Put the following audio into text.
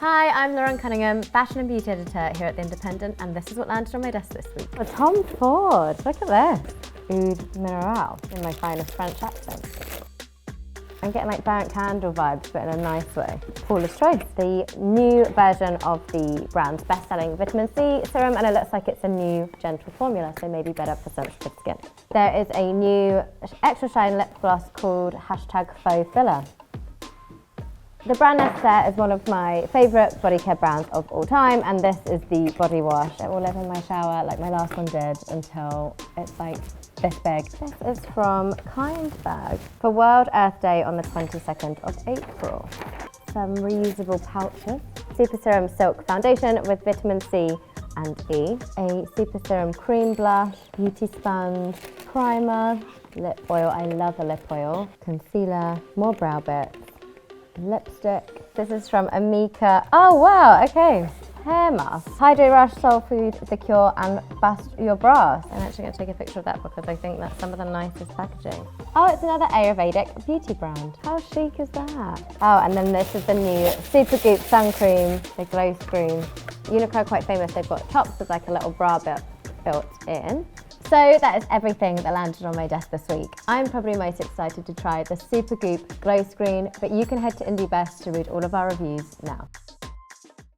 Hi, I'm Lauren Cunningham, fashion and beauty editor here at The Independent, and this is what landed on my desk this week. Oh, Tom Ford, look at this. Oud Mineral in my finest French accent. I'm getting like burnt candle vibes, but in a nice way. Paula's Choice, the new version of the brand's best-selling vitamin C serum, and it looks like it's a new gentle formula, so maybe better for sensitive skin. There is a new extra shine lip gloss called #FauxFiller. The brand Nécessaire is one of my favourite body care brands of all time, and this is the body wash. It will live in my shower like my last one did until it's like this big. This is from Cunningham for World Earth Day on the 22nd of April. Some reusable pouches. Super Serum Silk Foundation with vitamin C and E. A Super Serum Cream Blush, Beauty Sponge, Primer, Lip Oil. I love a lip oil. Concealer, more brow bits. Lipstick. This is from Amika. Oh wow, okay. Hair mask. Hydro Rush, Soul Food, Secure, and Bust Your Bras. I'm actually going to take a picture of that because I think that's some of the nicest packaging. Oh, it's another Ayurvedic beauty brand. How chic is that? Oh, and then this is the new Super Goop Sun Cream, the Glow Screen. Uniqlo are quite famous. They've got tops with like a little bra bit built in. So that is everything that landed on my desk this week. I'm probably most excited to try the Super Goop Glow Screen, but you can head to IndyBest to read all of our reviews now.